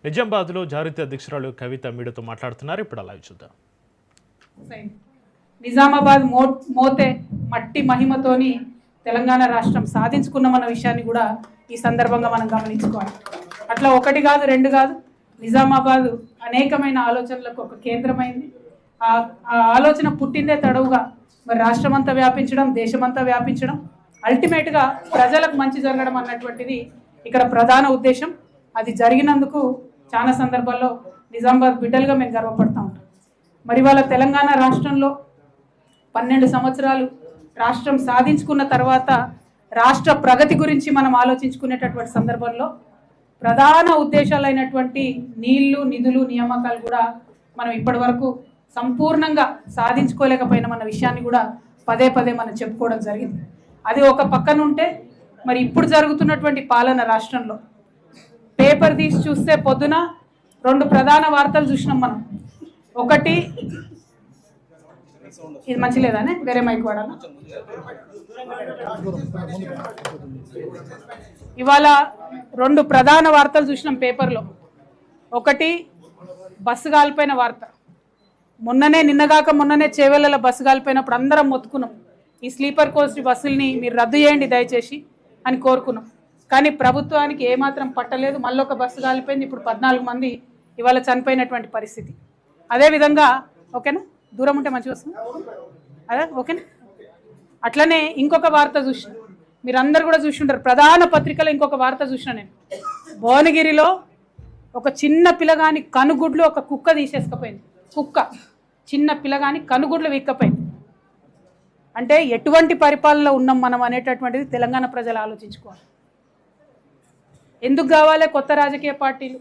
నిజామాబాద్లో జాగృతి అధ్యక్షురాలు కవిత మీడియాతో మాట్లాడుతున్నారు. ఇప్పుడు అలా చూద్దాం. నిజామాబాద్ మోతే మట్టి మహిమతోని తెలంగాణ రాష్ట్రం సాధించుకున్నామన్న విషయాన్ని కూడా ఈ సందర్భంగా మనం గమనించుకోవాలి. అట్లా ఒకటి కాదు, రెండు కాదు, నిజామాబాద్ అనేకమైన ఆలోచనలకు ఒక కేంద్రమైంది. ఆ ఆలోచన పుట్టిందే తడవుగా మరి రాష్ట్రమంతా వ్యాపించడం, దేశమంతా వ్యాపించడం, అల్టిమేట్గా ప్రజలకు మంచి జరగడం అన్నటువంటిది ఇక్కడ ప్రధాన ఉద్దేశం. అది జరిగినందుకు చాలా సందర్భాల్లో నిజామాబాద్ బిడ్డలుగా మేము గర్వపడతా ఉంటాం. మరి వాళ్ళ తెలంగాణ రాష్ట్రంలో 12 సంవత్సరాలు రాష్ట్రం సాధించుకున్న తర్వాత రాష్ట్ర ప్రగతి గురించి మనం ఆలోచించుకునేటటువంటి సందర్భంలో ప్రధాన ఉద్దేశాలైనటువంటి నీళ్లు, నిధులు, నియామకాలు కూడా మనం ఇప్పటి వరకు సంపూర్ణంగా సాధించుకోలేకపోయినామన్న విషయాన్ని కూడా పదే పదే మనం చెప్పుకోవడం జరిగింది. అది ఒక పక్కన ఉంటే మరి ఇప్పుడు జరుగుతున్నటువంటి పాలన రాష్ట్రంలో పేపర్ తీసి చూస్తే పొద్దున 2 ప్రధాన వార్తలు చూసినాం మనం. ఒకటి, ఇది మంచి లేదానే, వేరే మైక్ వాడాలా? ఇవాళ 2 ప్రధాన వార్తలు చూసినాం పేపర్లో. ఒకటి బస్సు కాలిపోయిన వార్త. నిన్నగాక మొన్ననే చేవెళ్ళలో బస్సు కాలిపోయినప్పుడు అందరం మొత్తుకున్నాం, ఈ స్లీపర్ కోచ్ బస్సుల్ని మీరు రద్దు చేయండి దయచేసి అని కోరుకున్నాం. కానీ ప్రభుత్వానికి ఏమాత్రం పట్టలేదు. మళ్ళీ ఒక బస్సు కాలిపోయింది. ఇప్పుడు 14 మంది ఇవాళ చనిపోయినటువంటి పరిస్థితి. అదేవిధంగా ఓకేనా, దూరం ఉంటే మంచిగా వస్తుంది అదే ఓకేనా. అట్లనే ఇంకొక వార్త చూసిన, మీరు అందరు కూడా చూసి ఉంటారు, ప్రధాన పత్రికలో ఇంకొక వార్త చూసిన నేను. భువనగిరిలో ఒక చిన్న పిల్లగాని కనుగుడ్లు ఒక కుక్క తీసేసుకపోయింది. కుక్క చిన్న పిల్లగాని కనుగుడ్లు వీక్కపోయింది. అంటే ఎటువంటి పరిపాలనలో ఉన్నాం మనం అనేటటువంటిది తెలంగాణ ప్రజలు ఆలోచించుకోవాలి. ఎందుకు కావాలి కొత్త రాజకీయ పార్టీలు?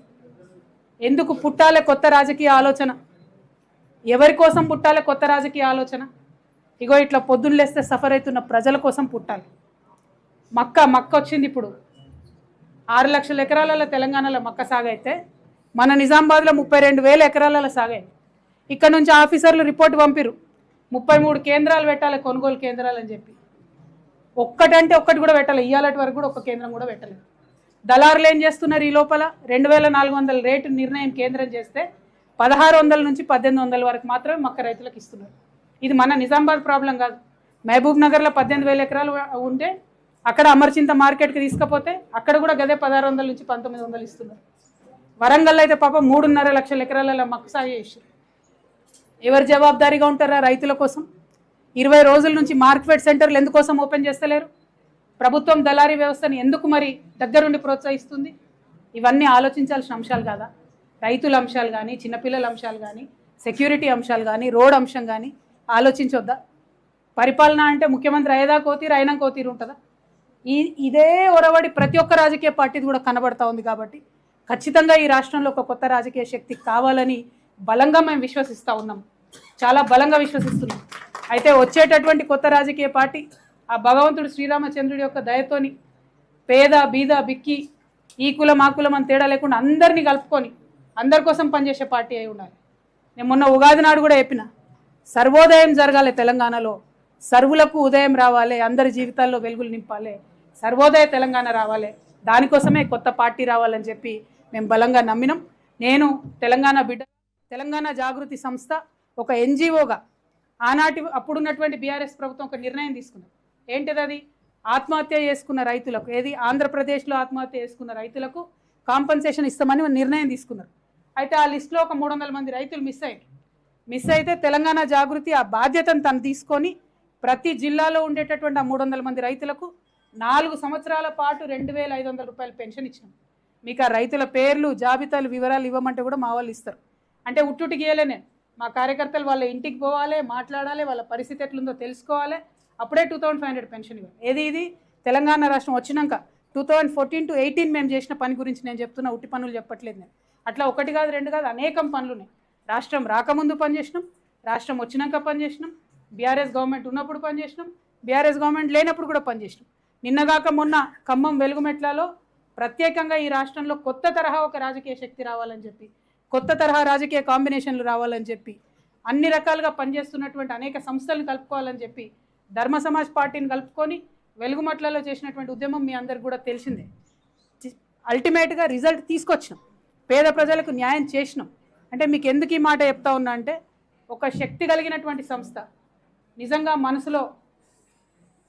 ఎందుకు పుట్టాలి కొత్త రాజకీయ ఆలోచన? ఎవరి కోసం పుట్టాలి కొత్త రాజకీయ ఆలోచన? ఇగో ఇట్లా పొద్దున్న లేస్తే సఫర్ అవుతున్న ప్రజల కోసం పుట్టాలి. మక్క వచ్చింది. ఇప్పుడు 6 లక్షల ఎకరాలలో తెలంగాణలో మక్క సాగైతే మన నిజామాబాద్లో 32,000 ఎకరాలలో సాగాయి. ఇక్కడ నుంచి ఆఫీసర్లు రిపోర్ట్ పంపిరు, 33 కేంద్రాలు పెట్టాలి, కొనుగోలు కేంద్రాలు అని చెప్పి. ఒక్కటంటే ఒక్కటి కూడా పెట్టాలి. ఇయ్యాలటి వరకు కూడా ఒక్క కేంద్రం కూడా పెట్టలేదు. దళారులు ఏం చేస్తున్నారు? ఈ లోపల 2,400 రేటు నిర్ణయం కేంద్రం చేస్తే 1,600 నుంచి 1,800 వరకు మాత్రమే మక్క రైతులకు ఇస్తున్నారు. ఇది మన నిజామాబాద్ ప్రాబ్లం కాదు. మహబూబ్ నగర్లో 18,000 ఎకరాలు ఉంటే అక్కడ అమర్చింత మార్కెట్కి తీసుకపోతే అక్కడ కూడా గదే 1,600 నుంచి 1,900 ఇస్తున్నారు. వరంగల్లో అయితే పాపం 3.5 లక్షల ఎకరాలలో మక్క సాగు చేశారు. ఎవరు జవాబుదారీగా ఉంటారా రైతుల కోసం? 20 రోజుల నుంచి మార్కెట్ సెంటర్లు ఎందుకోసం ఓపెన్ చేస్తలేరు? ప్రభుత్వం దళారీ వ్యవస్థని ఎందుకు మరి దగ్గరుండి ప్రోత్సహిస్తుంది? ఇవన్నీ ఆలోచించాల్సిన అంశాలు కాదా? రైతుల అంశాలు కానీ, చిన్నపిల్లల అంశాలు కానీ, సెక్యూరిటీ అంశాలు కానీ, రోడ్ అంశం కానీ ఆలోచించొద్దా? పరిపాలన అంటే ముఖ్యమంత్రి అయ్యేదా కోతీరు, అయినా కోతీరు ఉంటుందా? ఇదే ఒరవడి ప్రతి ఒక్క రాజకీయ పార్టీది కూడా కనబడతా ఉంది. కాబట్టి ఖచ్చితంగా ఈ రాష్ట్రంలో ఒక కొత్త రాజకీయ శక్తి కావాలని బలంగా మేము విశ్వసిస్తూ ఉన్నాం, చాలా బలంగా విశ్వసిస్తున్నాం. అయితే వచ్చేటటువంటి కొత్త రాజకీయ పార్టీ ఆ భగవంతుడు శ్రీరామచంద్రుడి యొక్క దయతోని పేద బీద బిక్కి ఈ కులం ఆ కులం అని తేడా లేకుండా అందరినీ కలుపుకొని అందరి కోసం పనిచేసే పార్టీ అయి ఉండాలి. నేను మొన్న ఉగాది నాడు కూడా చెప్పిన, సర్వోదయం జరగాలి తెలంగాణలో, సర్వులకు ఉదయం రావాలి, అందరి జీవితాల్లో వెలుగులు నింపాలి, సర్వోదయ తెలంగాణ రావాలి, దానికోసమే కొత్త పార్టీ రావాలని చెప్పి మేము బలంగా నమ్మినాం. నేను తెలంగాణ బిడ్డ, తెలంగాణ జాగృతి సంస్థ ఒక ఎన్జిఓగా అప్పుడున్నటువంటి బీఆర్ఎస్ ప్రభుత్వం ఒక నిర్ణయం తీసుకున్నారు. ఏంటిది అది? ఆత్మహత్య చేసుకున్న రైతులకు, ఏది ఆంధ్రప్రదేశ్లో ఆత్మహత్య చేసుకున్న రైతులకు కాంపన్సేషన్ ఇస్తామని నిర్ణయం తీసుకున్నారు. అయితే ఆ లిస్టులో ఒక 300 మంది రైతులు మిస్ అయితే తెలంగాణ జాగృతి ఆ బాధ్యతను తను తీసుకొని ప్రతి జిల్లాలో ఉండేటటువంటి ఆ 300 మంది రైతులకు 4 సంవత్సరాల పాటు 2,500 రూపాయలు పెన్షన్ ఇచ్చినాం. మీకు ఆ రైతుల పేర్లు, జాబితాలు, వివరాలు ఇవ్వమంటే కూడా మా వాళ్ళు ఇస్తారు. అంటే ఉట్టుటి గీయలే నేను, మా కార్యకర్తలు వాళ్ళ ఇంటికి పోవాలి, మాట్లాడాలి, వాళ్ళ పరిస్థితి ఎట్లుందో తెలుసుకోవాలి, అప్పుడే 2,500 పెన్షన్ ఇవ్వాలి. ఇది తెలంగాణ రాష్ట్రం వచ్చినాక 2014 to 18 మేము చేసిన పని గురించి నేను చెప్తున్నా, ఉట్టి పనులు చెప్పట్లేదు నేను. అట్లా ఒకటి కాదు, రెండు కాదు, అనేకం పనులున్నాయి. రాష్ట్రం రాకముందు పనిచేసినాం, రాష్ట్రం వచ్చినాక పనిచేసినాం, బీఆర్ఎస్ గవర్నమెంట్ ఉన్నప్పుడు పనిచేసినాం, బీఆర్ఎస్ గవర్నమెంట్ లేనప్పుడు కూడా పనిచేసినాం. నిన్నగాక మొన్న ఖమ్మం వెలుగుమెట్లలో ప్రత్యేకంగా ఈ రాష్ట్రంలో కొత్త తరహా ఒక రాజకీయ శక్తి రావాలని చెప్పి, కొత్త తరహా రాజకీయ కాంబినేషన్లు రావాలని చెప్పి, అన్ని రకాలుగా పనిచేస్తున్నటువంటి అనేక సంస్థలను కలుపుకోవాలని చెప్పి ధర్మ సమాజ్ పార్టీని కలుపుకొని వెలుగుమట్లలో చేసినటువంటి ఉద్యమం మీ అందరికి కూడా తెలిసిందే. అల్టిమేట్గా రిజల్ట్ తీసుకొచ్చినాం. పేద ప్రజలకు న్యాయం చేసినాం. అంటే మీకు ఎందుకు ఈ మాట చెప్తా ఉన్నా అంటే, ఒక శక్తి కలిగినటువంటి సంస్థ, నిజంగా మనసులో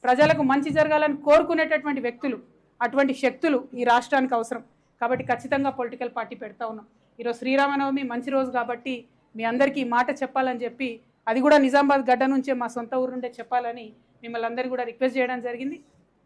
ప్రజలకు మంచి జరగాలని కోరుకునేటటువంటి వ్యక్తులు, అటువంటి శక్తులు ఈ రాష్ట్రానికి అవసరం. కాబట్టి ఖచ్చితంగా పొలిటికల్ పార్టీ పెడతా ఉన్నాం. ఈరోజు శ్రీరామనవమి మంచి రోజు కాబట్టి మీ అందరికీ ఈ మాట చెప్పాలని చెప్పి, అది కూడా నిజామాబాద్ గడ్డ నుంచే మా సొంత ఊరు నుండే చెప్పాలని మిమ్మల్ని అందరికీ కూడా రిక్వెస్ట్ చేయడం జరిగింది.